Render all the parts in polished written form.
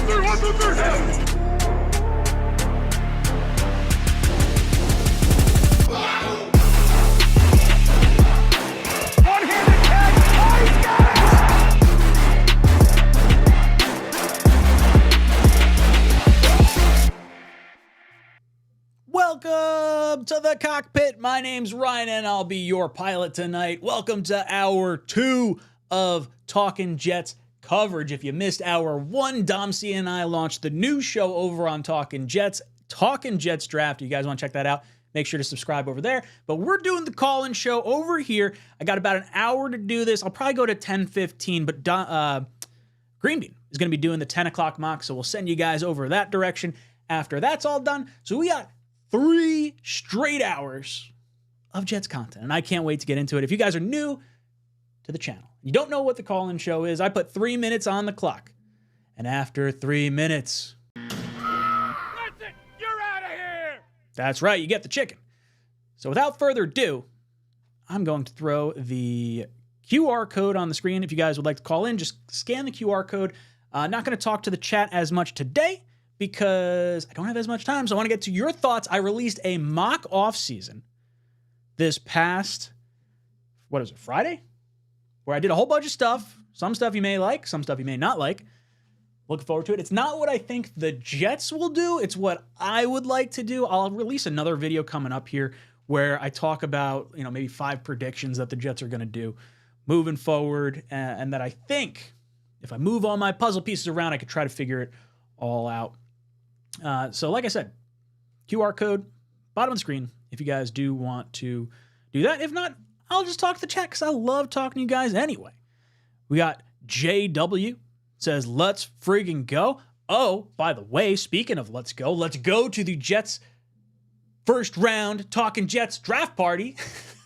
Welcome to the cockpit. My name's Ryan and I'll be your pilot tonight. Welcome to hour 2 of Talkin' Jets coverage. If you missed hour 1, Domsey and I launched the new show over on Talkin' Jets, Talkin' Jets Draft. You guys want to check that out? Make sure to subscribe over there. But we're doing the call-in show over here. I got about an hour to do this. I'll probably go to 10:15, but Green Bean is going to be doing the 10 o'clock mock, so we'll send you guys over that direction after that's all done. So we got 3 straight hours of Jets content, and I can't wait to get into it. If you guys are new to the channel, you don't know what the call-in show is, I put 3 minutes on the clock, and after 3 minutes... That's it! You're out of here! That's right, you get the chicken. So without further ado, I'm going to throw the QR code on the screen. If you guys would like to call in, just scan the QR code. Not going to talk to the chat as much today, because I don't have as much time, so I want to get to your thoughts. I released a mock off-season this past, Friday? Where I did a whole bunch of stuff. Some stuff you may like, some stuff you may not like. Looking forward to it. It's not what I think the Jets will do. It's what I would like to do. I'll release another video coming up here where I talk about, maybe 5 predictions that the Jets are going to do moving forward, and that I think if I move all my puzzle pieces around, I could try to figure it all out. So like I said, QR code, bottom of the screen, if you guys do want to do that. If not, I'll just talk to the chat because I love talking to you guys anyway. We got JW says, let's friggin' go. Oh, by the way, speaking of let's go to the Jets first round Talkin' Jets draft party.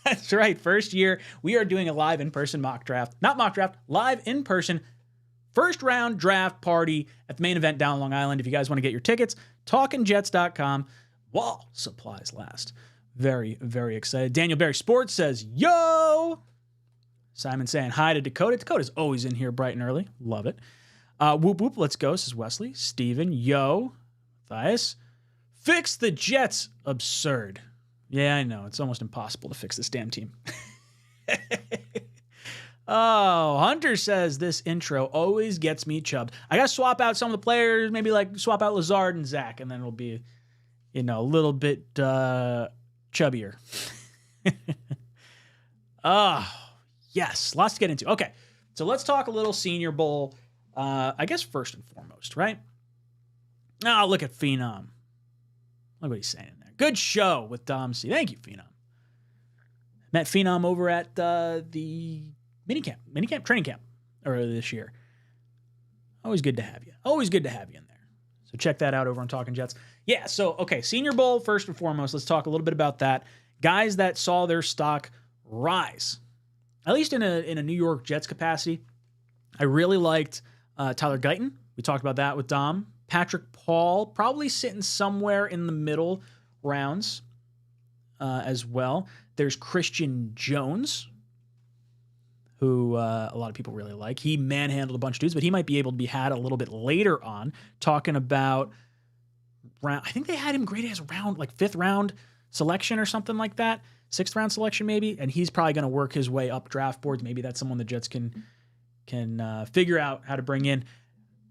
That's right, first year. We are doing a live in-person mock draft. Not mock draft, live in-person first round draft party at the main event down Long Island. If you guys want to get your tickets, talkinjets.com while supplies last. Very, very excited. Daniel Barry Sports says, yo! Simon saying hi to Dakota. Dakota's always in here bright and early. Love it. Whoop whoop, let's go, says Wesley. Steven, yo. Matthias. Fix the Jets. Absurd. Yeah, I know. It's almost impossible to fix this damn team. Oh, Hunter says this intro always gets me chubbed. I got to swap out some of the players, maybe like swap out Lazard and Zach, and then it'll be, a little bit chubbier. Oh, yes. Lots to get into. Okay, so let's talk a little Senior Bowl, I guess first and foremost, right? Oh, look at Phenom. Look what he's saying in there. Good show with Dom C. Thank you, Phenom. Met Phenom over at the minicamp, training camp earlier this year. Always good to have you. Always good to have you in there. So check that out over on Talkin' Jets. Yeah, so, okay, Senior Bowl, first and foremost. Let's talk a little bit about that. Guys that saw their stock rise, at least in a New York Jets capacity. I really liked Tyler Guyton. We talked about that with Dom. Patrick Paul, probably sitting somewhere in the middle rounds as well. There's Christian Jones, who a lot of people really like. He manhandled a bunch of dudes, but he might be able to be had a little bit later on, talking about round. I think they had him graded as round, like 5th round selection or something like that. 6th round selection maybe, and he's probably going to work his way up draft boards. Maybe that's someone the Jets can figure out how to bring in.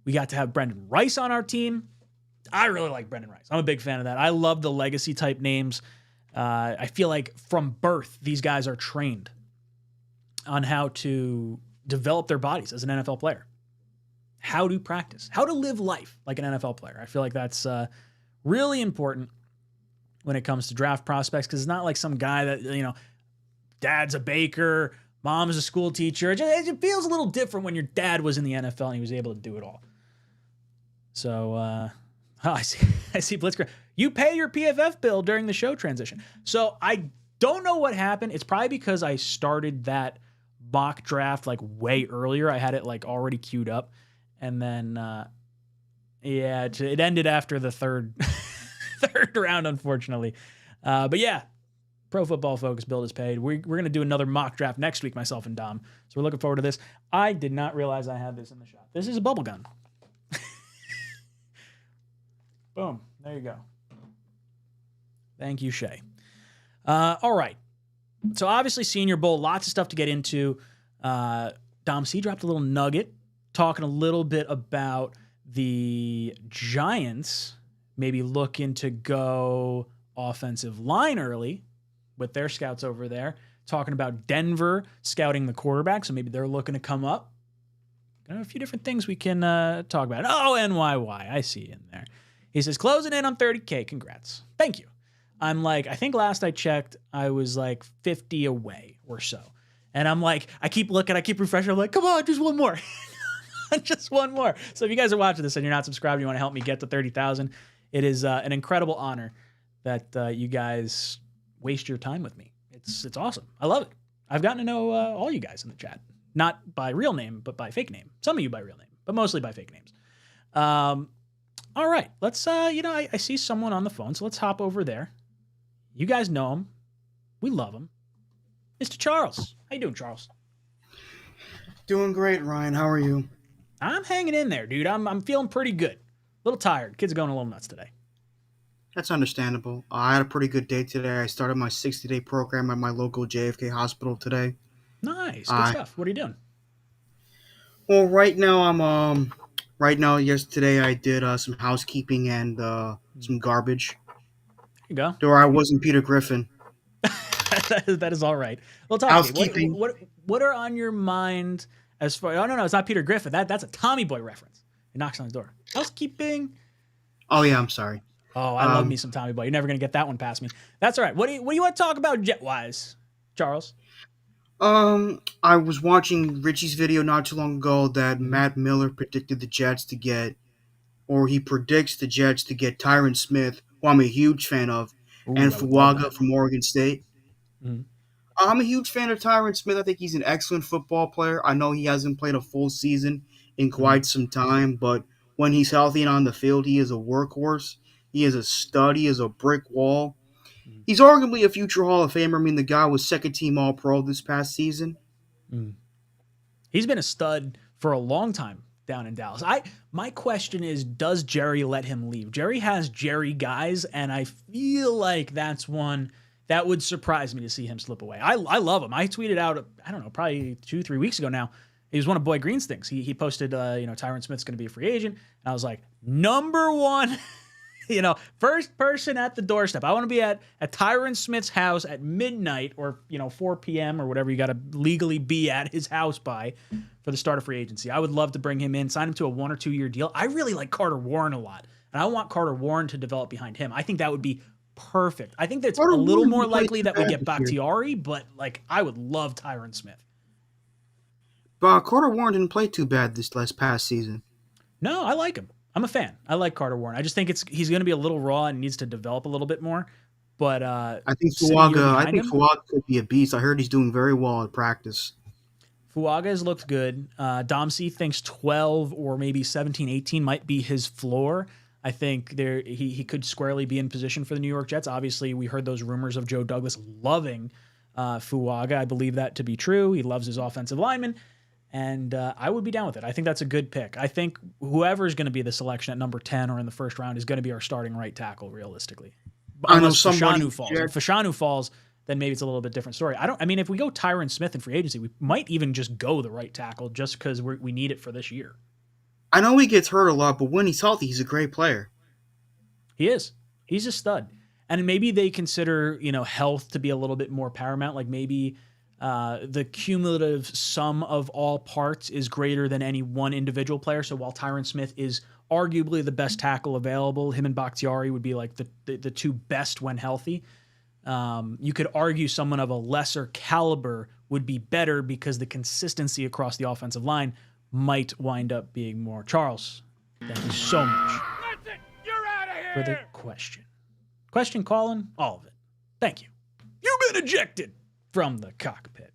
We got to have Brendan Rice on our team. I really like Brendan Rice. I'm a big fan of that. I love the legacy type names. I feel like from birth, these guys are trained on how to develop their bodies as an NFL player, how to practice, how to live life like an NFL player. I feel like that's really important when it comes to draft prospects, because it's not like some guy that, dad's a baker, mom's a school teacher. It feels a little different when your dad was in the NFL and he was able to do it all. So I see Blitzkrieg. You pay your PFF bill during the show transition. So I don't know what happened. It's probably because I started that mock draft like way earlier. I had it like already queued up, and then it ended after the third round, unfortunately. But yeah, Pro Football Focus bill is paid. We're gonna do another mock draft next week, myself and Dom. So we're looking forward to this. I did not realize I had this in the shop. This is a bubble gun. Boom. There you go. Thank you, Shay. All right. So obviously Senior Bowl, lots of stuff to get into. Dom C dropped a little nugget talking a little bit about the Giants maybe looking to go offensive line early with their scouts over there. Talking about Denver scouting the quarterback, so maybe they're looking to come up. A few different things we can talk about. Oh, NYY, I see in there. He says, closing in on 30K. Congrats. Thank you. I'm like, I think last I checked, I was like 50 away or so. And I'm like, I keep looking, I keep refreshing. I'm like, come on, just one more. Just one more. So if you guys are watching this and you're not subscribed, you want to help me get to 30,000, it is an incredible honor that you guys waste your time with me. It's awesome. I love it. I've gotten to know all you guys in the chat. Not by real name, but by fake name. Some of you by real name, but mostly by fake names. All right. Let's, I see someone on the phone, so let's hop over there. You guys know him. We love him. Mr. Charles. How you doing, Charles? Doing great, Ryan. How are you? I'm hanging in there, dude. I'm feeling pretty good. A little tired. Kids are going a little nuts today. That's understandable. I had a pretty good day today. I started my 60-day program at my local JFK hospital today. Nice. Good stuff. What are you doing? Well, yesterday I did some housekeeping and some garbage. There you go. Though I wasn't Peter Griffin. That is all right. Well, talk Housekeeping. to me. What are on your mind as far? Oh no, it's not Peter Griffin. That's a Tommy Boy reference. He knocks on his door. Housekeeping. Oh yeah, I'm sorry. Oh, I love me some Tommy Boy. You're never gonna get that one past me. That's all right. What do you want to talk about jet-wise, Charles? I was watching Richie's video not too long ago that Matt Miller predicted the Jets to get, or he predicts the Jets to get Tyron Smith, who I'm a huge fan of, and Fuaga from Oregon State. Mm-hmm. I'm a huge fan of Tyron Smith. I think he's an excellent football player. I know he hasn't played a full season in quite some time, but when he's healthy and on the field, he is a workhorse. He is a stud. He is a brick wall. He's arguably a future Hall of Famer. I mean, the guy was second-team All-Pro this past season. He's been a stud for a long time down in Dallas. My question is, does Jerry let him leave? Jerry has Jerry guys, and I feel like that's one that would surprise me to see him slip away. I love him. I tweeted out, I don't know, probably 2-3 weeks ago now. He was one of Boy Green's things. He posted, Tyron Smith's going to be a free agent. And I was like, number one, first person at the doorstep. I want to be at Tyron Smith's house at midnight or, 4 p.m. or whatever you got to legally be at his house by for the start of free agency. I would love to bring him in, sign him to a 1 or 2 year deal. I really like Carter Warren a lot. And I want Carter Warren to develop behind him. I think that would be perfect. I think that's a little more likely that we get Bakhtiari, but I would love Tyron Smith. But Carter Warren didn't play too bad this past season. No, I like him. I'm a fan. I like Carter Warren. I just think he's going to be a little raw and needs to develop a little bit more. But I think Fuaga could be a beast. I heard he's doing very well at practice. Fuaga has looked good. Dom C thinks 12 or maybe 17, 18 might be his floor. I think he could squarely be in position for the New York Jets. Obviously, we heard those rumors of Joe Douglas loving Fuaga. I believe that to be true. He loves his offensive lineman. And I would be down with it. I think that's a good pick. I think whoever's going to be the selection at number 10 or in the first round is going to be our starting right tackle, realistically. Unless Fashanu falls. If Fashanu falls, then maybe it's a little bit different story. If we go Tyron Smith in free agency, we might even just go the right tackle just because we need it for this year. I know he gets hurt a lot, but when he's healthy, he's a great player. He is. He's a stud. And maybe they consider, health to be a little bit more paramount. Like maybe the cumulative sum of all parts is greater than any one individual player. So while Tyron Smith is arguably the best tackle available, him and Bakhtiari would be like the two best when healthy. You could argue someone of a lesser caliber would be better because the consistency across the offensive line might wind up being more. Charles, thank you so much for the question. Question, Colin, all of it. Thank you. You've been ejected from the cockpit.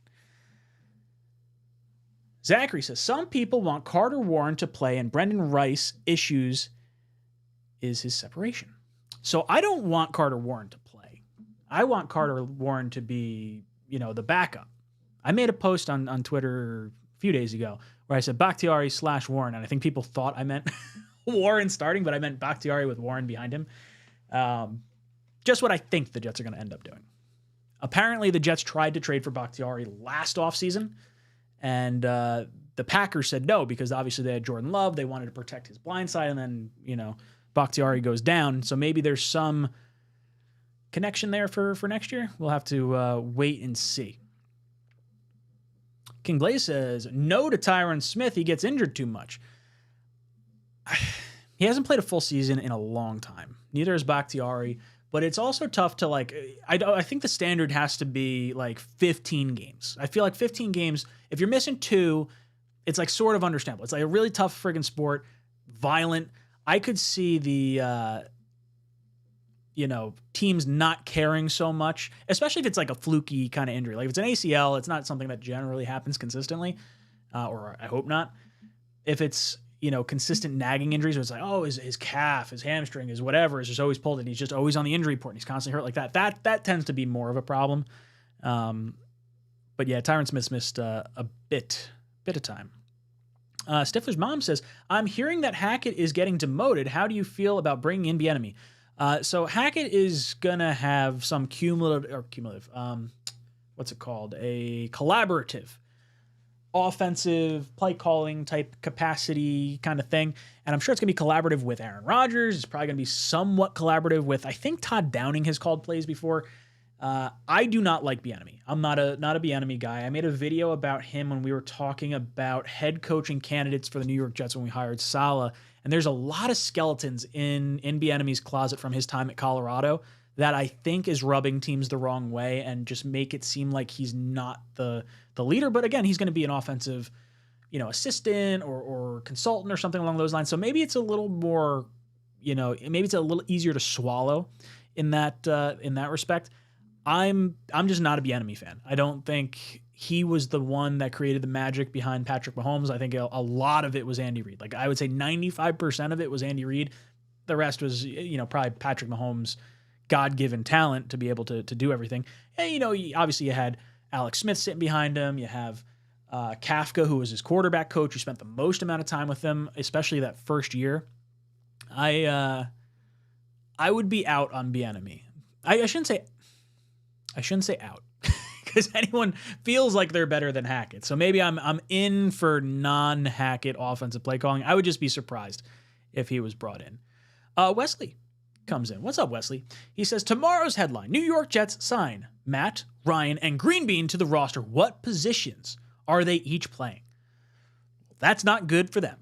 Zachary says, some people want Carter Warren to play and Brendan Rice issues is his separation. So I don't want Carter Warren to play. I want Carter Warren to be, the backup. I made a post on Twitter a few days ago where I said Bakhtiari /Warren, and I think people thought I meant Warren starting, but I meant Bakhtiari with Warren behind him. Just what I think the Jets are going to end up doing. Apparently, the Jets tried to trade for Bakhtiari last offseason, and the Packers said no because obviously they had Jordan Love. They wanted to protect his blind side, and then, Bakhtiari goes down. So maybe there's some connection there for next year. We'll have to wait and see. King Blaze says, no to Tyron Smith. He gets injured too much. He hasn't played a full season in a long time. Neither has Bakhtiari. But it's also tough to, I think the standard has to be 15 games. I feel like 15 games, if you're missing 2, it's sort of understandable. It's a really tough friggin' sport, violent. I could see the, teams not caring so much, especially if it's a fluky kind of injury. If it's an ACL, it's not something that generally happens consistently, or I hope not. If it's, consistent nagging injuries where it's his calf, his hamstring, his whatever is just always pulled and he's just always on the injury report and he's constantly hurt like that. That tends to be more of a problem. But yeah, Tyron Smith's missed a bit of time. Stifler's mom says, I'm hearing that Hackett is getting demoted. How do you feel about bringing in Bieniemy? So Hackett is going to have some cumulative, what's it called? A collaborative offensive play calling type capacity kind of thing. And I'm sure it's going to be collaborative with Aaron Rodgers. It's probably going to be somewhat collaborative with, I think Todd Downing has called plays before. I do not like Bieniemy. I'm not a Bieniemy guy. I made a video about him when we were talking about head coaching candidates for the New York Jets when we hired Saleh. And there's a lot of skeletons in Bieniemy's closet from his time at Colorado that I think is rubbing teams the wrong way and just make it seem like he's not the leader. But again, he's going to be an offensive, assistant or consultant or something along those lines. So maybe it's a little more, maybe it's a little easier to swallow in that respect. I'm just not a Bieniemy fan. I don't think he was the one that created the magic behind Patrick Mahomes. I think a lot of it was Andy Reid. I would say 95% of it was Andy Reid. The rest was, probably Patrick Mahomes' God-given talent to be able to do everything. And, obviously you had Alex Smith sitting behind him. You have Kafka, who was his quarterback coach, who spent the most amount of time with him, especially that first year. I would be out on Bieniemy. I shouldn't say out because anyone feels like they're better than Hackett. So maybe I'm in for non-Hackett offensive play calling. I would just be surprised if he was brought in. Wesley comes in. What's up, Wesley? He says, tomorrow's headline, New York Jets sign Matt, Ryan, and Greenbean to the roster. What positions are they each playing? That's not good for them.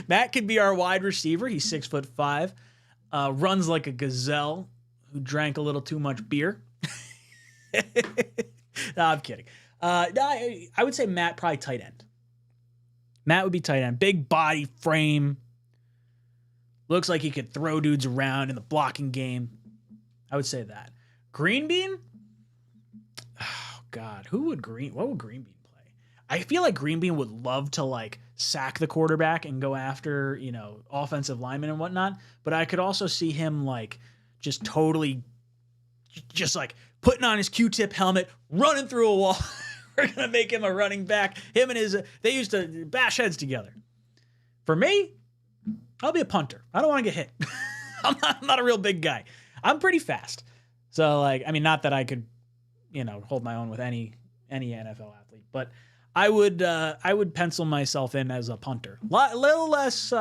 Matt could be our wide receiver. He's 6'5", runs like a gazelle who drank a little too much beer. No, I'm kidding. I would say Matt probably tight end. Matt would be tight end. Big body frame. Looks like he could throw dudes around in the blocking game. I would say that. Greenbean? Oh, God. What would Greenbean play? I feel like Greenbean would love to, sack the quarterback and go after, offensive linemen and whatnot. But I could also see him, just totally putting on his Q-tip helmet, running through a wall. We're going to make him a running back. Him and they used to bash heads together. For me, I'll be a punter. I don't want to get hit. I'm not a real big guy. I'm pretty fast. So, not that I could, hold my own with any NFL athlete, but I would pencil myself in as a punter. A little less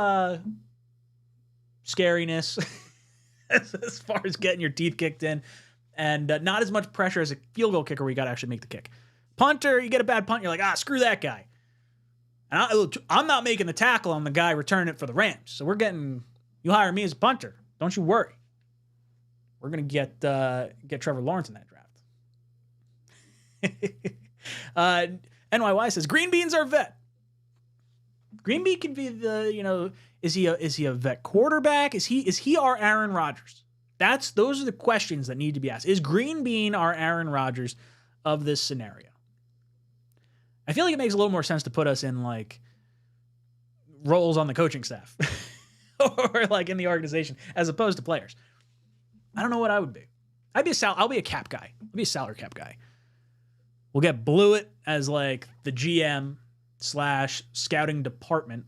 scariness as far as getting your teeth kicked in, and not as much pressure as a field goal kicker where you got to actually make the kick. Punter, you get a bad punt, you're like, screw that guy. And I'm not making the tackle on the guy returning it for the Rams. So you hire me as a punter. Don't you worry. We're going to get Trevor Lawrence in that draft. NYY says, Green Bean's our vet. Green Bean could be is he a vet quarterback? Is he our Aaron Rodgers? Those are the questions that need to be asked. Is Green Bean our Aaron Rodgers of this scenario? I feel like it makes a little more sense to put us in roles on the coaching staff or in the organization as opposed to players. I don't know what I would be. I'll be a cap guy. I'll be a salary cap guy. We'll get Blewett as the GM / scouting department.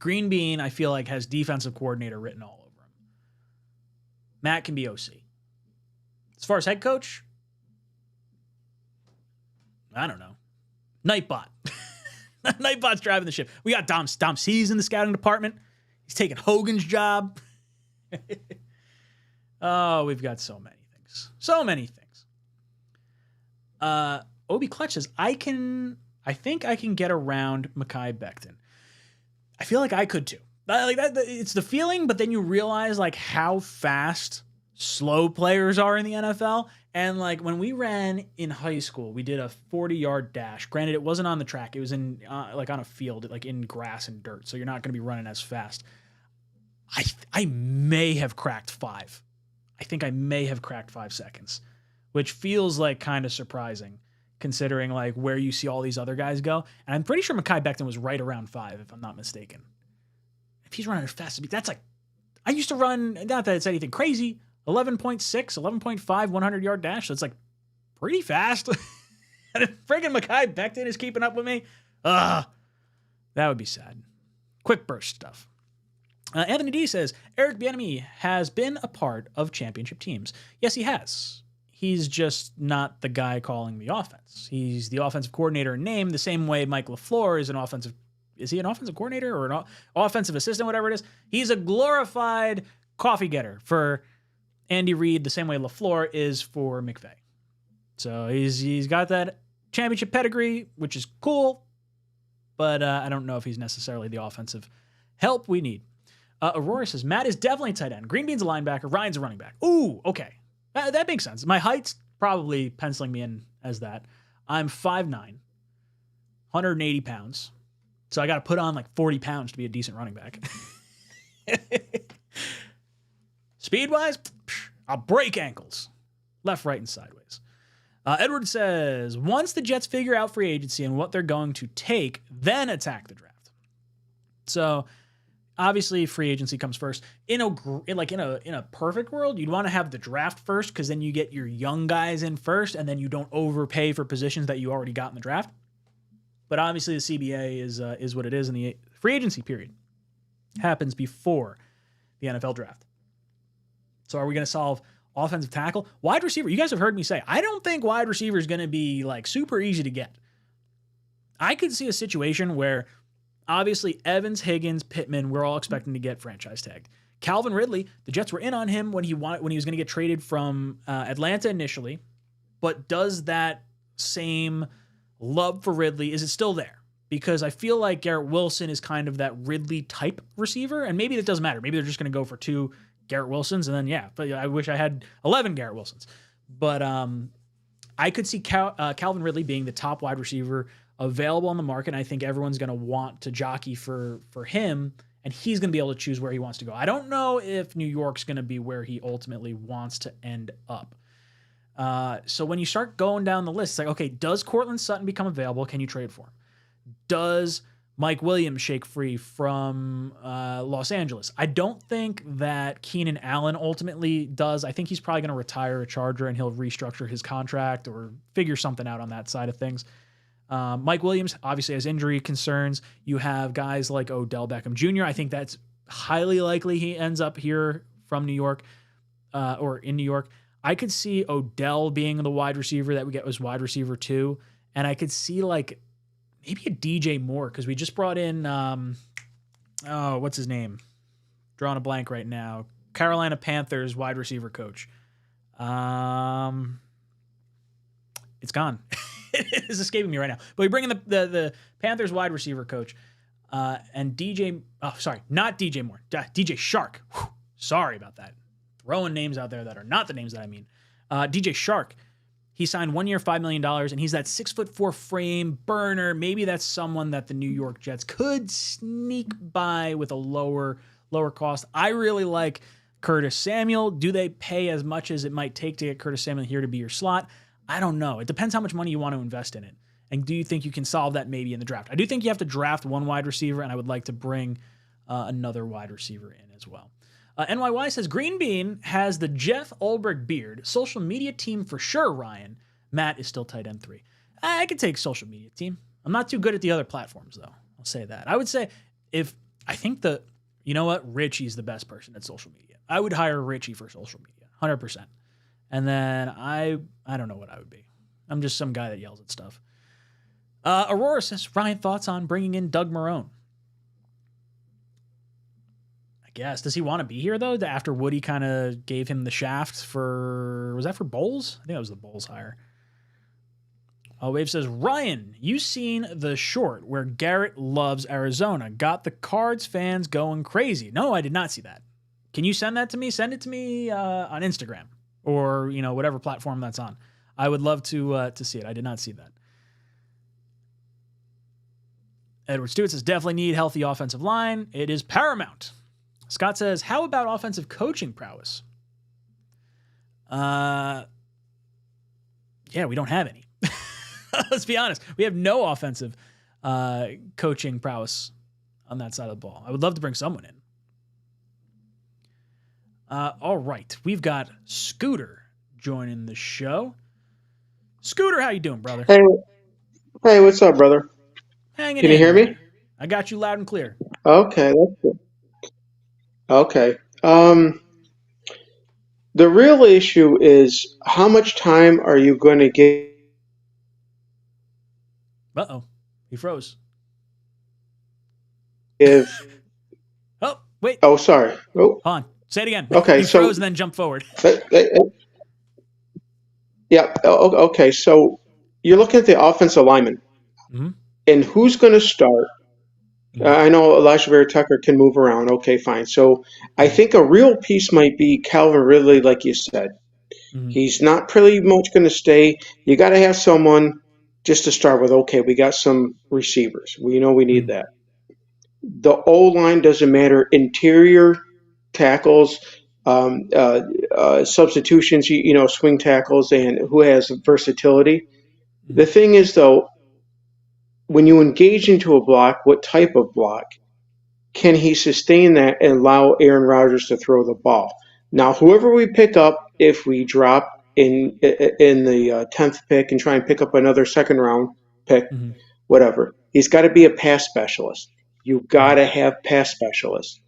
Green Bean, I feel like, has defensive coordinator written all over him. Matt can be OC. As far as head coach, I don't know. Nightbot. Nightbot's driving the ship. We got Dom C's in the scouting department. He's taking Hogan's job. Oh, we've got so many things. So many things. Obi Clutch says, I think I can get around Mekhi Becton. I feel like I could too. Like that, it's the feeling, but then you realize like how fast slow players are in the NFL. And like when we ran in high school, we did a 40-yard dash. Granted, it wasn't on the track. It was in like on a field, like in grass and dirt. So you're not going to be running as fast. I may have cracked 5. I think I may have cracked 5 seconds, which feels like kind of surprising considering like where you see all these other guys go. And I'm pretty sure Mekhi Becton was right around 5, if I'm not mistaken. If he's running as fast as that's like, I used to run, not that it's anything crazy, 11.6, 11.5, 100-yard dash. So it's like pretty fast. And if friggin' Mekhi Becton is keeping up with me, that would be sad. Quick burst stuff. Anthony D says, Eric Bieniemy has been a part of championship teams. Yes, he has. He's just not the guy calling the offense. He's the offensive coordinator in name, the same way Mike LaFleur is an offensive. Is he an offensive coordinator or an offensive assistant, whatever it is? He's a glorified coffee getter for Andy Reid, the same way LaFleur is for McVay. So he's got that championship pedigree, which is cool, but I don't know if he's necessarily the offensive help we need. Aurora says, Matt is definitely tight end. Green Bean's a linebacker. Ryan's a running back. Ooh, okay. That makes sense. My height's probably penciling me in as that. I'm 5'9", 180 pounds. So I got to put on like 40 pounds to be a decent running back. Speed-wise, I'll break ankles. Left, right, and sideways. Edward says, once the Jets figure out free agency and what they're going to take, then attack the draft. So obviously, free agency comes first. In a perfect world, you'd want to have the draft first because then you get your young guys in first, and then you don't overpay for positions that you already got in the draft. But obviously, the CBA is what it is, and the free agency period happens before the NFL draft. So, are we going to solve offensive tackle, wide receiver? You guys have heard me say I don't think wide receiver is going to be like super easy to get. I could see a situation where, obviously, Evans, Higgins, Pittman, we're all expecting to get franchise tagged. Calvin Ridley, the Jets were in on him when he was going to get traded from Atlanta initially, but does that same love for Ridley, is it still there? Because I feel like Garrett Wilson is kind of that Ridley type receiver, and maybe it doesn't matter. Maybe they're just going to go for 2 Garrett Wilsons, and then but I wish I had 11 Garrett Wilsons. But I could see Calvin Ridley being the top wide receiver available on the market. And I think everyone's going to want to jockey for him, and he's going to be able to choose where he wants to go. I don't know if New York's going to be where he ultimately wants to end up. So when you start going down the list, it's like, okay, does Cortland Sutton become available? Can you trade for him? Does Mike Williams shake free from Los Angeles? I don't think that Keenan Allen ultimately does. I think he's probably going to retire a Charger and he'll restructure his contract or figure something out on that side of things. Mike Williams obviously has injury concerns. You have guys like Odell Beckham Jr. I think that's highly likely he ends up here from New York or in New York. I could see Odell being the wide receiver that we get as wide receiver 2. And I could see like maybe a DJ Moore, because we just brought in, what's his name? Drawing a blank right now. Carolina Panthers wide receiver coach. It's gone. It is escaping me right now. But we bring in the Panthers wide receiver coach and not DJ Moore. DJ Shark. Whew, sorry about that. Throwing names out there that are not the names that I mean. DJ Shark. He signed 1 year, $5 million, and he's that 6'4" frame burner. Maybe that's someone that the New York Jets could sneak by with a lower cost. I really like Curtis Samuel. Do they pay as much as it might take to get Curtis Samuel here to be your slot? I don't know. It depends how much money you want to invest in it. And do you think you can solve that maybe in the draft? I do think you have to draft one wide receiver, and I would like to bring another wide receiver in as well. NYY says, Green Bean has the Jeff Ulbrich beard. Social media team for sure, Ryan. Matt is still tight end 3. I could take social media team. I'm not too good at the other platforms, though. I'll say that. I would say if I think you know what? Richie's the best person at social media. I would hire Richie for social media, 100%. And then I don't know what I would be. I'm just some guy that yells at stuff. Aurora says, Ryan, thoughts on bringing in Doug Marrone? I guess. Does he want to be here, though, after Woody kind of gave him the shaft was that for Bowles? I think that was the Bowles hire. Wave says, Ryan, you seen the short where Garrett loves Arizona, got the Cards fans going crazy. No, I did not see that. Can you send that to me? Send it to me on Instagram or, whatever platform that's on. I would love to see it. I did not see that. Edward Stewart says, definitely need healthy offensive line. It is paramount. Scott says, how about offensive coaching prowess? Yeah, we don't have any. Let's be honest. We have no offensive coaching prowess on that side of the ball. I would love to bring someone in. All right. We've got Scooter joining the show. Scooter, how you doing, brother? Hey, what's up, brother? Hanging Can in. you hear me? I got you loud and clear. Okay, that's good. Okay. The real issue is how much time are you going to Uh-oh. He froze. give? Oh, wait. Oh, sorry. Oh, Hold on. Say it again. okay. He So, froze and then jumped forward. yeah. Okay. So you're looking at the offensive lineman, Mm-hmm. and who's going to start? I know Elijah Vera Tucker can move around. Okay, fine. So I think a real piece might be Calvin Ridley, like you said. Mm-hmm. He's not pretty much going to stay. You got to have someone just to start with. Okay, we got some receivers. We know we need that. The O-line doesn't matter. Interior tackles, substitutions, swing tackles, and who has versatility. The thing is, though, when you engage into a block, what type of block? Can he sustain that and allow Aaron Rodgers to throw the ball? Now, whoever we pick up, if we drop in the 10th pick and try and pick up another second round pick, whatever, he's got to be a pass specialist. You've got to have pass specialists.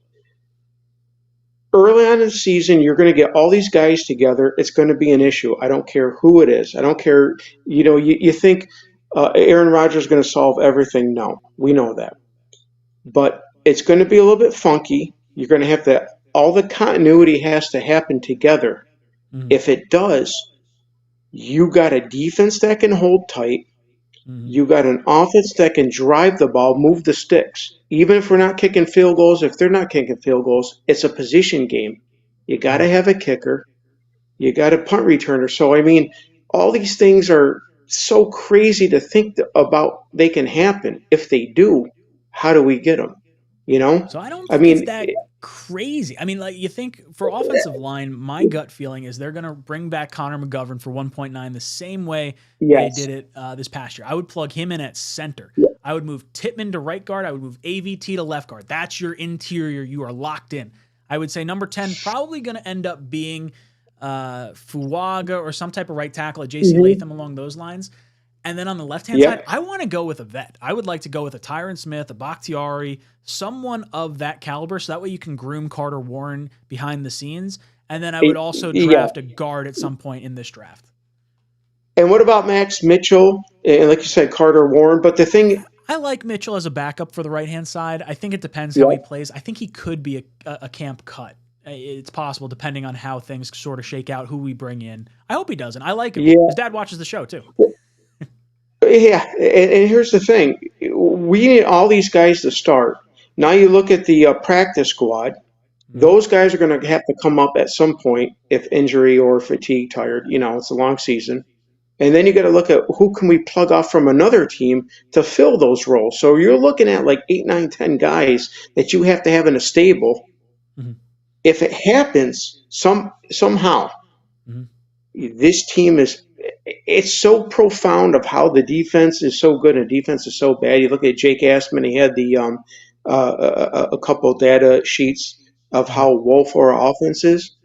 Early on in the season, you're going to get all these guys together. It's going to be an issue. I don't care who it is. I don't care. You think Aaron Rodgers is going to solve everything? No, we know that. But it's going to be a little bit funky. You're going to have to, all the continuity has to happen together. If it does, you got a defense that can hold tight. You got an offense that can drive the ball, move the sticks. Even if we're not kicking field goals, if they're not kicking field goals, it's a position game. You got to have a kicker. You got a punt returner. So, I mean, all these things are so crazy to think about they can happen. If they do, how do we get them? So I don't think it's that crazy. I mean, like, you think for offensive line, my gut feeling is they're going to bring back Connor McGovern for 1.9 the same way they did it this past year. I would plug him in at center. I would move Tittman to right guard. I would move AVT to left guard. That's your interior. You are locked in. I would say number 10 probably going to end up being Fuaga or some type of right tackle at JC Latham along those lines. And then on the left-hand side, I want to go with a vet. I would like to go with a Tyron Smith, a Bakhtiari, someone of that caliber, so that way you can groom Carter Warren behind the scenes. And then I would also draft a guard at some point in this draft. And what about Max Mitchell? And like you said, Carter Warren. But the thing... I like Mitchell as a backup for the right-hand side. I think it depends how he plays. I think he could be a camp cut. It's possible depending on how things sort of shake out, who we bring in. I hope he doesn't. I like him. His dad watches the show, too. Yeah, and here's the thing. We need all these guys to start. Now you look at the practice squad. Those guys are going to have to come up at some point if injury or fatigue, tired. It's a long season. And then you got to look at who can we plug off from another team to fill those roles. So you're looking at like 8, 9, 10 guys that you have to have in a stable. If it happens somehow, this team it's so profound of how the defense is so good and defense is so bad. You look at Jake Assman, he had the a couple of data sheets of how woeful our offense is.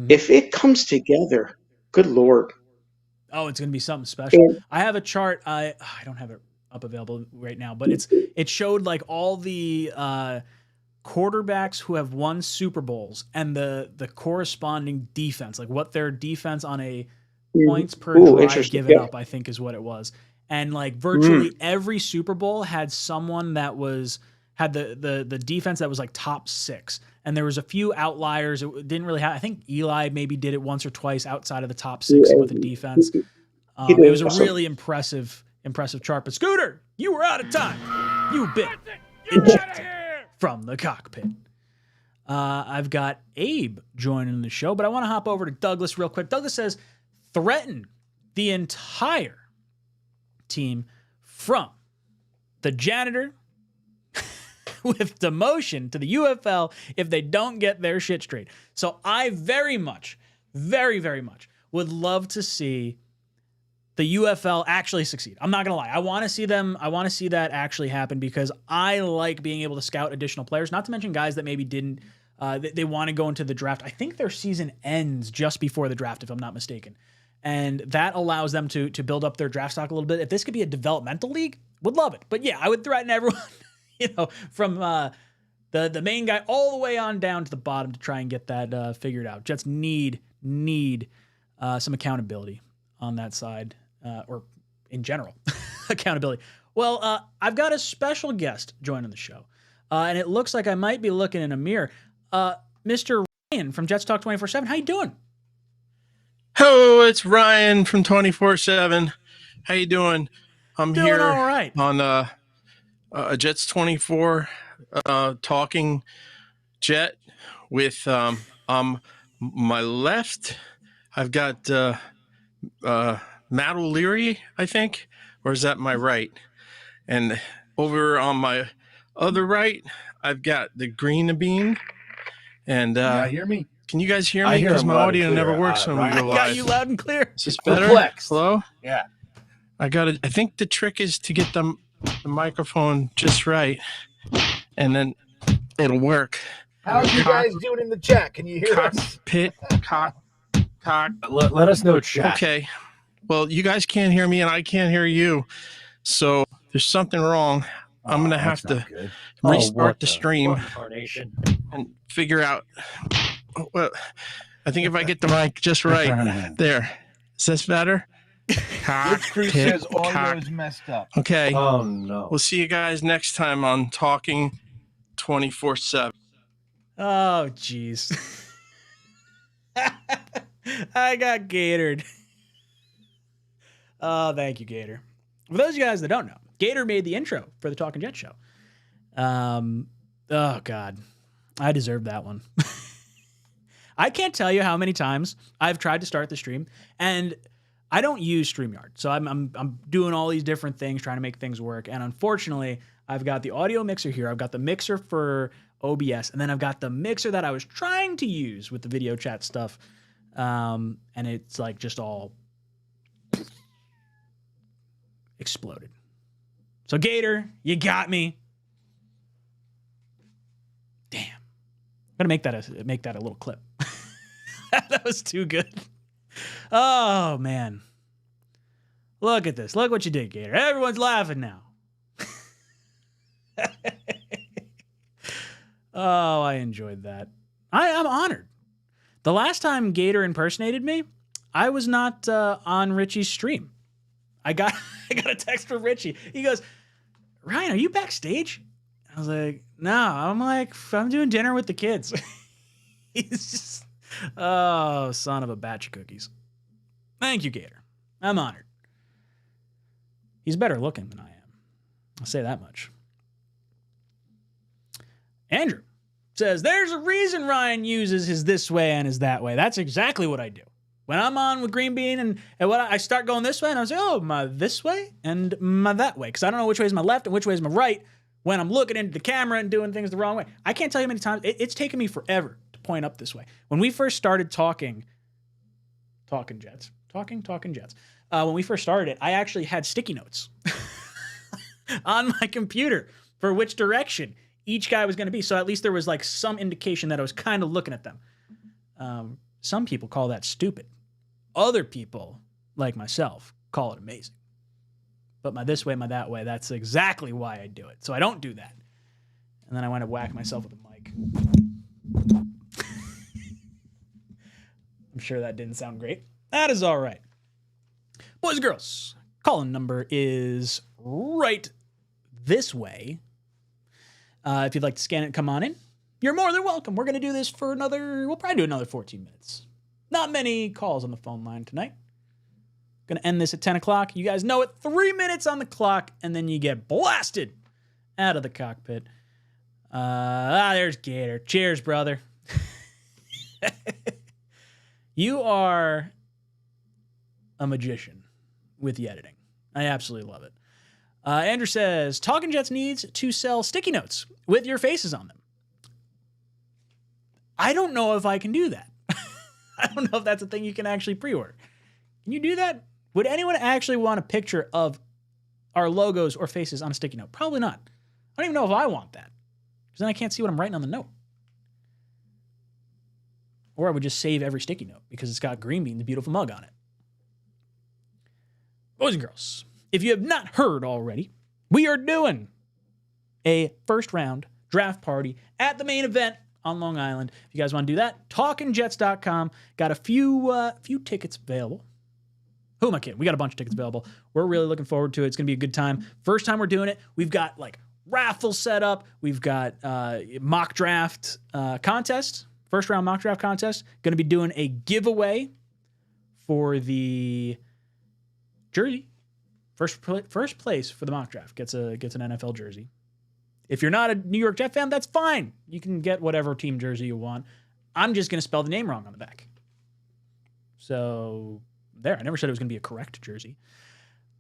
If it comes together, good Lord. Oh, it's going to be something special. I have a chart. I don't have it up available right now, but it showed like all the quarterbacks who have won Super Bowls and the corresponding defense, like what their defense on a points per drive given up, I think is what it was. And like virtually every Super Bowl had someone that had the defense that was like top 6. And there was a few outliers. It didn't really have, I think Eli maybe did it once or twice outside of the top 6 with a defense. It was a really impressive chart. But Scooter, you were out of time. You've been ejected from the cockpit. I've got Abe joining the show, but I want to hop over to Douglas real quick. Douglas says, threaten the entire team from the janitor with demotion to the UFL if they don't get their shit straight. So I very much, very, very much would love to see the UFL actually succeed. I'm not going to lie. I want to see that actually happen because I like being able to scout additional players, not to mention guys that maybe didn't, they want to go into the draft. I think their season ends just before the draft, if I'm not mistaken. And that allows them to build up their draft stock a little bit. If this could be a developmental league, would love it. But yeah, I would threaten everyone, from the main guy all the way on down to the bottom to try and get that figured out. Jets need some accountability on that side, or in general, accountability. Well, I've got a special guest joining the show, and it looks like I might be looking in a mirror. Mr. Ryan from Jets Talk 24/7. How you doing? Hello, it's Ryan from 24/7. How you doing? I'm doing here all right. On Jets 24 talking Jet with my left. I've got Matt O'Leary, I think, or is that my right? And over on my other right, I've got the Green Bean. And hear me? Can you guys hear me? Because my audio never works when we go live. I got you loud and clear. Is this better? Perplexed. Hello? Yeah. I think the trick is to get the microphone just right, and then it'll work. How are you guys doing in the chat? Can you hear us? Cock. Let us know, chat. Okay. Well, you guys can't hear me, and I can't hear you. So there's something wrong. I'm going to have to restart the stream and figure out. Well, I think if I get the mic just right, there. Is this better? Rich Crew says audio is messed up. Okay. Oh, no. We'll see you guys next time on Talking 24/7. Oh, jeez. I got gatored. Oh, thank you, Gator. For those of you guys that don't know, Gator made the intro for the Talkin' Jet show. Oh, God. I deserve that one. I can't tell you how many times I've tried to start the stream, and I don't use StreamYard. So I'm doing all these different things, trying to make things work. And unfortunately, I've got the audio mixer here. I've got the mixer for OBS, and then I've got the mixer that I was trying to use with the video chat stuff. And it's like just all exploded. So Gator, you got me. Damn. I'm gonna make that a little clip. That was too good. Oh man. Look at this. Look what you did, Gator. Everyone's laughing now. Oh, I enjoyed that. I'm honored. The last time Gator impersonated me, I was not on Richie's stream. I got a text from Richie. He goes, "Ryan, are you backstage?" I was like, "No." I'm doing dinner with the kids. He's just, oh, son of a batch of cookies. Thank you, Gator. I'm honored. He's better looking than I am. I'll say that much. Andrew says, there's a reason Ryan uses his this way and his that way. That's exactly what I do. When I'm on with Green Bean and when I start going this way, and I was like, oh, my this way and my that way. Because I don't know which way is my left and which way is my right when I'm looking into the camera and doing things the wrong way. I can't tell you how many times. It's taken me forever to point up this way. When we first started talking Jets. When we first started it, I actually had sticky notes on my computer for which direction each guy was going to be. So at least there was like some indication that I was kind of looking at them. Some people call that stupid. Other people, like myself, call it amazing. But my this way, my that way, that's exactly why I do it. So I don't do that. And then I want to whack myself with a mic. mic. I'm sure that didn't sound great. That is all right. Boys and girls, call-in number is right this way. If you'd like to scan it, come on in. You're more than welcome. We're going to do this for we'll probably do another 14 minutes. Not many calls on the phone line tonight. Going to end this at 10 o'clock. You guys know it. 3 minutes on the clock, and then you get blasted out of the cockpit. There's Gator. Cheers, brother. You are a magician with the editing. I absolutely love it. Andrew says, Talkin Jets needs to sell sticky notes with your faces on them. I don't know if I can do that. I don't know if that's a thing you can actually pre-order. Can you do that? Would anyone actually want a picture of our logos or faces on a sticky note? Probably not. I don't even know if I want that, because then I can't see what I'm writing on the note. Or I would just save every sticky note because it's got Green Bean's beautiful mug on it. Boys and girls, if you have not heard already, we are doing a first round draft party at the main event on Long Island. If you guys want to do that, talkinjets.com. Got a few tickets available. Who am I kidding? We got a bunch of tickets available. We're really looking forward to it. It's going to be a good time. First time we're doing it. We've got like raffle set up. We've got mock draft contest. First round mock draft contest. Going to be doing a giveaway for the jersey. First place for the mock draft gets an NFL jersey. If you're not a New York Jet fan, that's fine. You can get whatever team jersey you want. I'm just going to spell the name wrong on the back. So there, I never said it was going to be a correct jersey.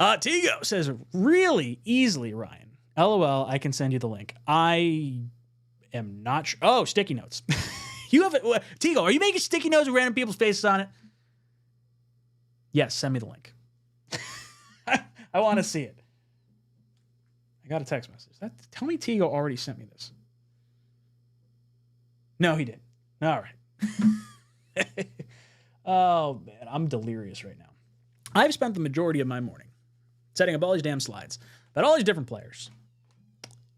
Tigo says, really easily, Ryan. LOL, I can send you the link. I am not sure. Oh, sticky notes. You have it. Tigo, are you making sticky notes with random people's faces on it? Yes, send me the link. I want to see it. I got a text message. Tell me Tigo already sent me this. No, he didn't. All right. Oh, man. I'm delirious right now. I've spent the majority of my morning setting up all these damn slides about all these different players.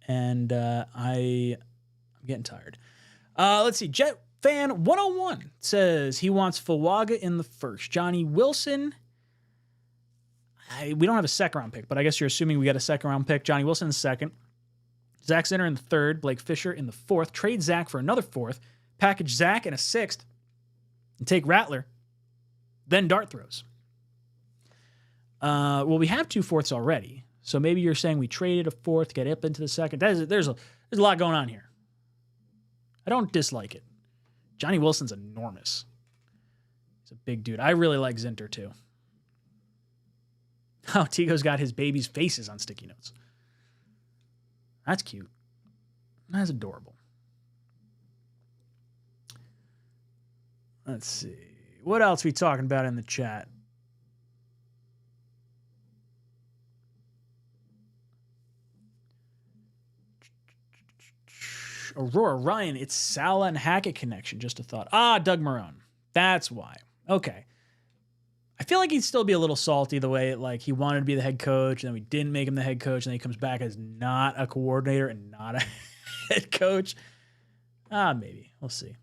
And I'm getting tired. Let's see. Jet Fan 101 says he wants Fuaga in the first. Johnny Wilson. We don't have a second round pick, but I guess you're assuming we got a second round pick. Johnny Wilson in the second. Zach Zinner in the third. Blake Fisher in the fourth. Trade Zach for another fourth. Package Zach in a sixth. And take Rattler. Then dart throws. Well, we have 2 fourths already. So maybe you're saying we traded a fourth, get up into the second. There's a lot going on here. I don't dislike it. Johnny Wilson's enormous. He's a big dude. I really like Zinter too. Oh, Tigo's got his baby's faces on sticky notes. That's cute. That's adorable. Let's see. What else are we talking about in the chat? Aurora Ryan, it's Salah and Hackett connection. Just a thought. Doug Marone. That's why. Okay. I feel like he'd still be a little salty the way he wanted to be the head coach, and then we didn't make him the head coach, and then he comes back as not a coordinator and not a head coach. Maybe. We'll see.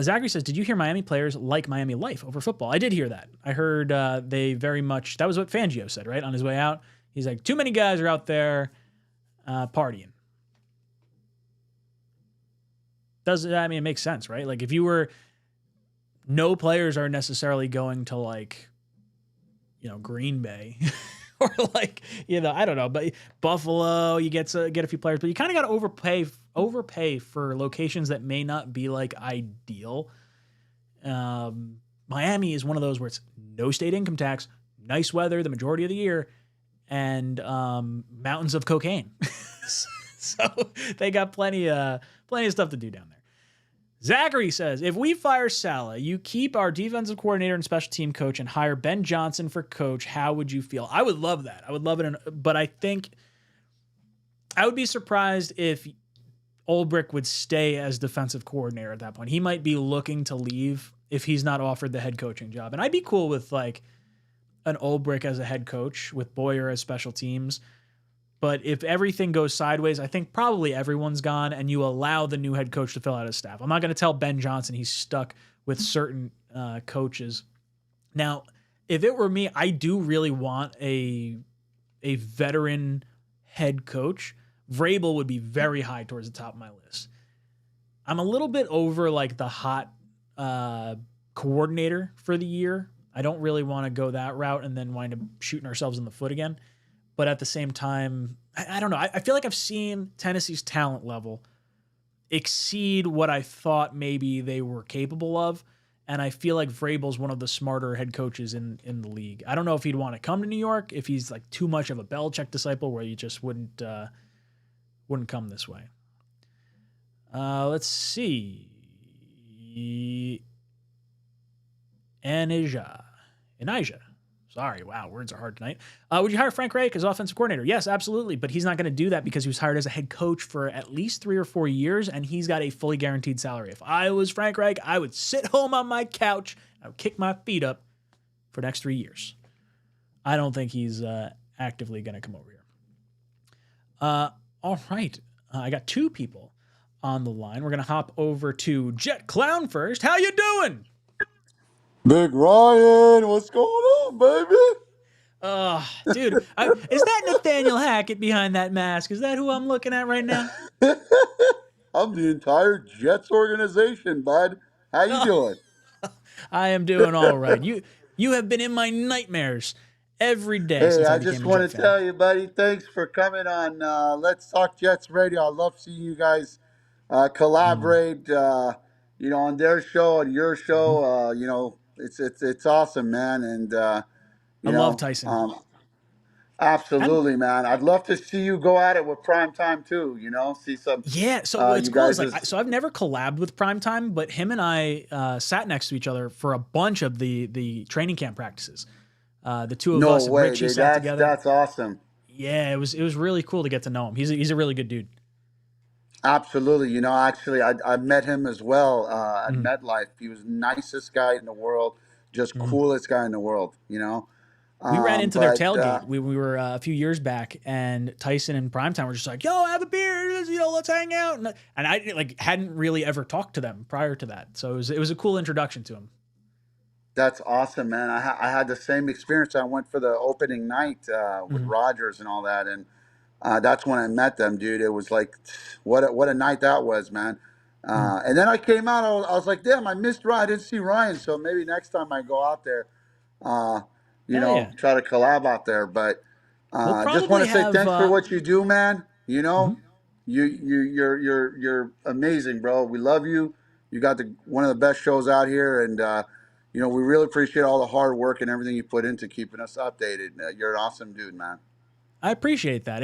Zachary says, did you hear Miami players like Miami life over football? I did hear that. I heard they very much, that was what Fangio said, right? On his way out. He's like, too many guys are out there partying. It makes sense, right? Like if you were, no players are necessarily going to Green Bay or I don't know, but Buffalo, you get a few players, but you kind of got to overpay for locations that may not be ideal. Miami is one of those where it's no state income tax, nice weather the majority of the year, and mountains of cocaine. So they got plenty of stuff to do down there. Zachary says, if we fire Salah, you keep our defensive coordinator and special team coach and hire Ben Johnson for coach, how would you feel? I would love that. I would love it. But I think I would be surprised if Ulbrich would stay as defensive coordinator at that point. He might be looking to leave if he's not offered the head coaching job. And I'd be cool with an Ulbrich as a head coach with Boyer as special teams. But if everything goes sideways, I think probably everyone's gone, and you allow the new head coach to fill out his staff. I'm not going to tell Ben Johnson he's stuck with certain coaches. Now, if it were me, I do really want a veteran head coach. Vrabel would be very high towards the top of my list. I'm a little bit over like the hot coordinator for the year. I don't really want to go that route and then wind up shooting ourselves in the foot again. But at the same time, I don't know. I feel like I've seen Tennessee's talent level exceed what I thought maybe they were capable of. And I feel like Vrabel's one of the smarter head coaches in the league. I don't know if he'd want to come to New York, if he's like too much of a Belichick disciple where he just wouldn't come this way. Let's see. Anijah. Sorry, wow, words are hard tonight. Would you hire Frank Reich as offensive coordinator? Yes, absolutely, but he's not going to do that because he was hired as a head coach for at least 3 or 4 years, and he's got a fully guaranteed salary. If I was Frank Reich, I would sit home on my couch, I would kick my feet up for the next 3 years. I don't think he's actively going to come over here. All right, I got 2 people on the line. We're going to hop over to Jet Clown first. How you doing? Big Ryan, what's going on, baby? Dude, is that Nathaniel Hackett behind that mask? Is that who I'm looking at right now? I'm the entire Jets organization, bud. How you doing? I am doing all right. You have been in my nightmares every day Hey, since I I became just a want Jet to fan. tell you, buddy, thanks for coming on Let's Talk Jets Radio. I love seeing you guys collaborate, on their show and your show. It's awesome, man. And, I love Tyson. Absolutely, man. I'd love to see you go at it with Primetime too. See some. Yeah, so what's you cool is guys like, so I've never collabed with Primetime, but him and I sat next to each other for a bunch of the training camp practices. The two of No us and way, Richie dude. sat together. That's awesome. Yeah, it was really cool to get to know him. He's a really good dude. Absolutely. Actually, I met him as well at Mhm. MetLife. He was the nicest guy in the world, just Mhm. coolest guy in the world. We ran into their But tailgate. We were a few years back, and Tyson and Primetime were just like, "Yo, have a beer, let's hang out." And I hadn't really ever talked to them prior to that, so it was a cool introduction to him. that's awesome, man. I had the same experience. I went for the opening night with Mhm. Rogers and all that, and that's when I met them, dude. It was like, what a night that was, man. And then I came out. I was like, damn, I missed Ryan. I didn't see Ryan, so maybe next time I go out there, Hell yeah. try to collab out there. But We'll just want probably to say have. thanks for what you do, man. Mhm. You're amazing, bro. We love you. You got one of the best shows out here, and we really appreciate all the hard work and everything you put into keeping us updated. You're an awesome dude, man. I appreciate that.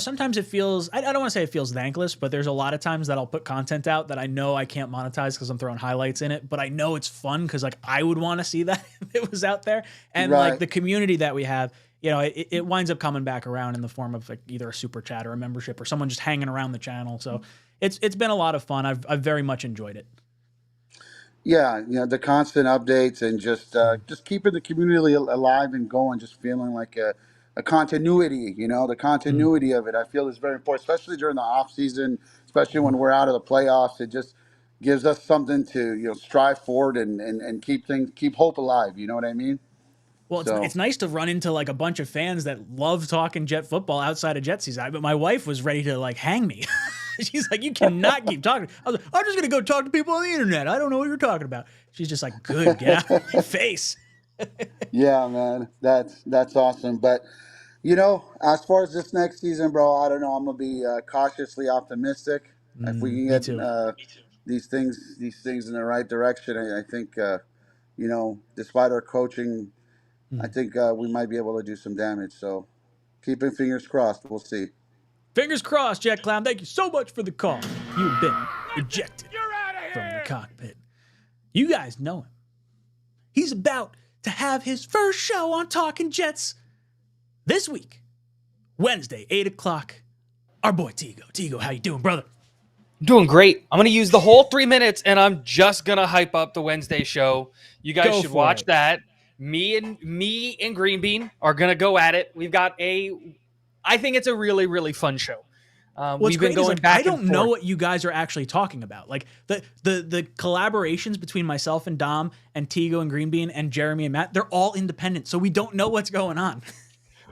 Sometimes it feels, I don't want to say it feels thankless, but there's a lot of times that I'll put content out that I know I can't monetize because I'm throwing highlights in it, but I know it's fun because like I would want to see that if it was out there. And Right. like the community that we have, it winds up coming back around in the form of like either a super chat or a membership or someone just hanging around the channel. So it's been a lot of fun. I've very much enjoyed it. Yeah, the constant updates and just keeping the community alive and going, just feeling like a continuity, the continuity of it. I feel is very important, especially during the off season, especially when we're out of the playoffs. It just gives us something to, strive forward and keep hope alive. You know what I mean? Well, So it's nice to run into like a bunch of fans that love talking Jet football outside of Jet season. But my wife was ready to like hang me. She's like, "You cannot keep talking." I was like, "I'm just gonna go talk to people on the internet. I don't know what you're talking about." She's just like, "Good, get out of my face." yeah, man, that's awesome. But as far as this next season, bro, I don't know. I'm gonna be cautiously optimistic. If we can Me get too. these things in the right direction, I think despite our coaching, I think we might be able to do some damage. So, keeping fingers crossed. We'll see. Fingers crossed, Jet Clown. Thank you so much for the call. You've been ejected You're out of from the here! cockpit. You guys know him. He's about to have his first show on Talkin' Jets this week, Wednesday, 8 o'clock. Our boy Tigo. Tigo, how you doing, brother? Doing great. I'm going to use the whole 3 minutes, and I'm just going to hype up the Wednesday show. You guys Go should for watch it. that. Me and Green Bean are going to go at it. We've got a I think it's a really, really fun show. What's We've been great is going like, back I don't and know forth. what you guys are actually talking about. Like the collaborations between myself and Dom and Tigo and Green Bean and Jeremy and Matt, they're all independent. So we don't know what's going on.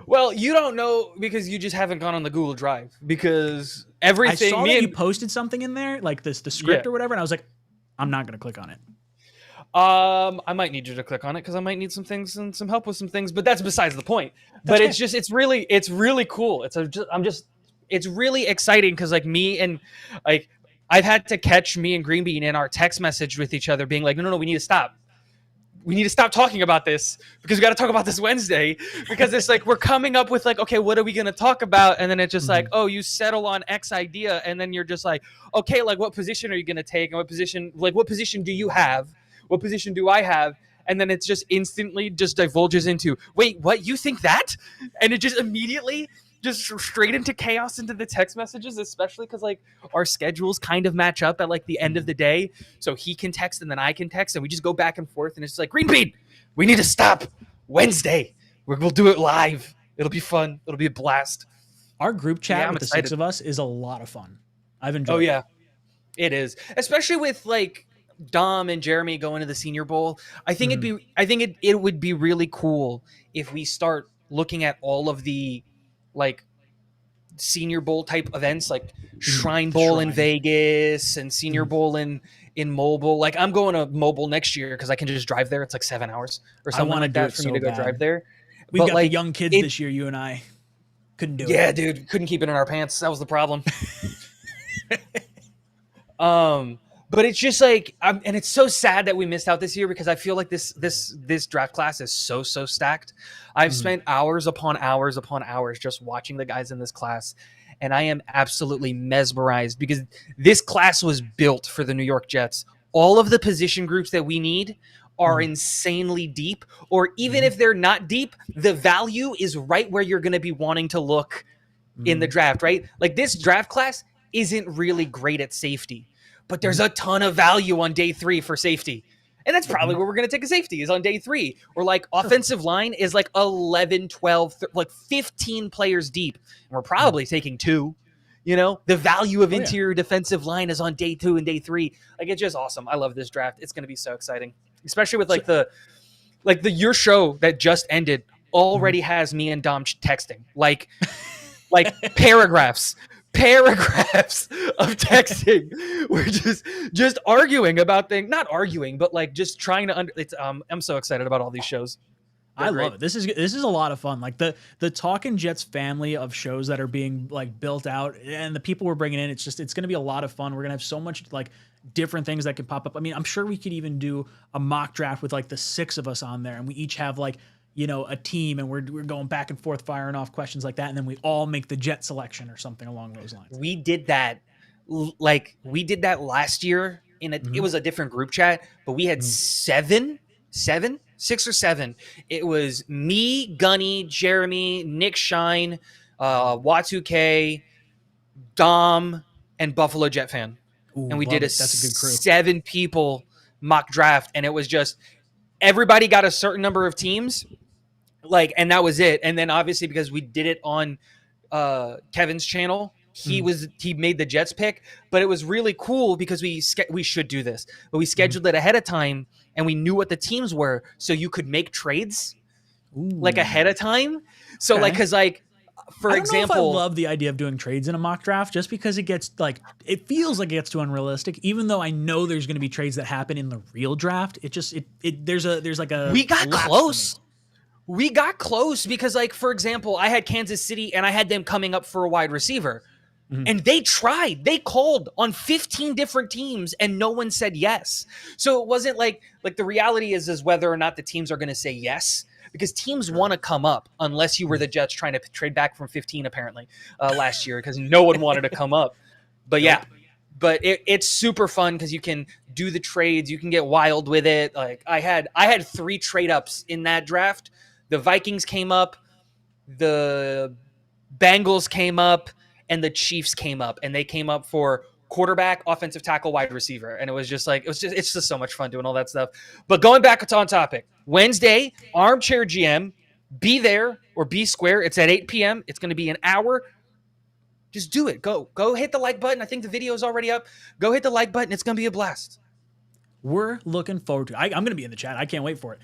Well, you don't know because you just haven't gone on the Google Drive because I everything. saw that you posted something in there, like the script Yeah. or whatever, and I was like, I'm not going to click on it. I might need you to click on it because I might need some things and some help with some things, but that's besides the point. But okay. it's really cool. It's really exciting because like me and like I've had to catch me and Green Bean in our text message with each other being like, no, we need to stop. We need to stop talking about this because we got to talk about this Wednesday because it's like we're coming up with like, okay, what are we going to talk about? And then it's just like, oh, you settle on X idea. And then you're just like, okay, like what position are you going to take? And what position do you have? What position do I have? And then it's just instantly just divulges into, wait, what? You think that? And it just immediately just straight into chaos into the text messages, especially because like our schedules kind of match up at like the end of the day. So he can text and then I can text and we just go back and forth. And it's like, Green Bean, we need to stop Wednesday. We'll do it live. It'll be fun. It'll be a blast. Our group chat I'm with excited. the 6 of us is a lot of fun. I've enjoyed Oh, yeah, it is. Especially with like Dom and Jeremy going to the Senior Bowl. I think it would be really cool if we start looking at all of the like Senior Bowl type events, like Shrine Bowl in Vegas and Senior Bowl in Mobile. Like I'm going to Mobile next year because I can just drive there. It's like 7 hours or something like that for me to go drive there. We've got like, the young kids this year. You and I couldn't do it. Yeah, dude, couldn't keep it in our pants. That was the problem. But it's just like, and it's so sad that we missed out this year because I feel like this draft class is so stacked. I've spent hours upon hours upon hours just watching the guys in this class, and I am absolutely mesmerized because this class was built for the New York Jets. All of the position groups that we need are insanely deep, or even if they're not deep, the value is right where you're going to be wanting to look in the draft, right? Like this draft class isn't really great at safety, but there's a ton of value on day 3 for safety. And that's probably where we're going to take a safety is on day 3. Or like offensive line is like 11, 12, like 15 players deep. And we're probably taking 2. You know, the value of interior defensive line is on day 2 and day 3. Like it's just awesome. I love this draft. It's going to be so exciting, especially with like the your show that just ended already has me and Dom texting like paragraphs of texting. We're just arguing about things, not arguing, but like just trying to I'm so excited about all these shows. I love it. This is a lot of fun. Like the Talkin' Jets family of shows that are being like built out and the people we're bringing in, it's going to be a lot of fun. We're going to have so much like different things that can pop up. I mean, I'm sure we could even do a mock draft with like the 6 of us on there and we each have like, you know, a team and we're going back and forth firing off questions like that. And then we all make the Jet selection or something along those lines. We did that last year it was a different group chat, but we had 6 or 7. It was me, Gunny, Jeremy, Nick Shine, Y2K, Dom, and Buffalo Jet Fan. Ooh, and we did that's a good crew. 7 people mock draft. And it was just, everybody got a certain number of teams. Like, and that was it. And then obviously because we did it on Kevin's channel, he made the Jets pick, but it was really cool because we should do this, but we scheduled it ahead of time and we knew what the teams were. So you could make trades like ahead of time. So like, cause like, for example, I love the idea of doing trades in a mock draft just because it gets like, it feels like it gets too unrealistic, even though I know there's going to be trades that happen in the real draft. There's like a, we got close. We got close because like, for example, I had Kansas City and I had them coming up for a wide receiver. And they called on 15 different teams and no one said yes. So it wasn't like the reality is whether or not the teams are going to say yes, because teams want to come up unless you were the Jets trying to trade back from 15 apparently last year because no one wanted to come up. But yeah, but it's super fun because you can do the trades. You can get wild with it. Like I had 3 trade ups in that draft. The Vikings came up, the Bengals came up, and the Chiefs came up, and they came up for quarterback, offensive tackle, wide receiver. And it was just like, it's just so much fun doing all that stuff. But going back on topic, Wednesday, Armchair GM, Be there or be square. It's at 8 p.m. It's going to be an hour. Just do it. Go hit the like button. I think the video is already up. Go hit the like button. It's going to be a blast. We're looking forward to it. I'm going to be in the chat. I can't wait for it.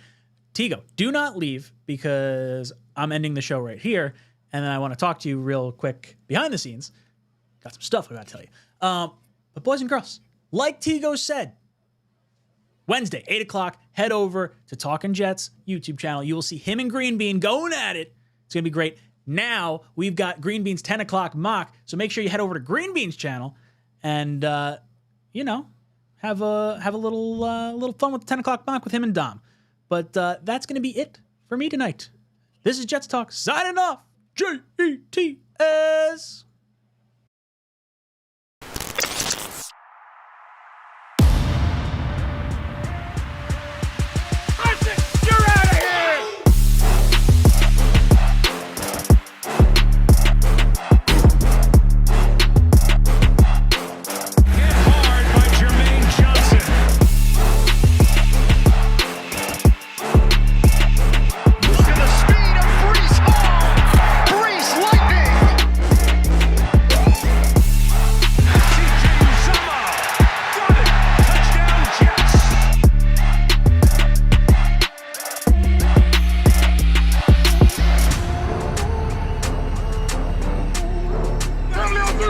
Tigo, do not leave because I'm ending the show right here. And then I want to talk to you real quick behind the scenes. Got some stuff I got to tell you. But boys and girls, like Tigo said, Wednesday, 8 o'clock, head over to Talkin' Jets YouTube channel. You will see him and Green Bean going at it. It's going to be great. Now we've got Green Bean's 10 o'clock mock. So make sure you head over to Green Bean's channel and, have a little fun with the 10 o'clock mock with him and Dom. But that's going to be it for me tonight. This is Jets Talk signing off. JETS.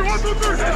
One, two, three.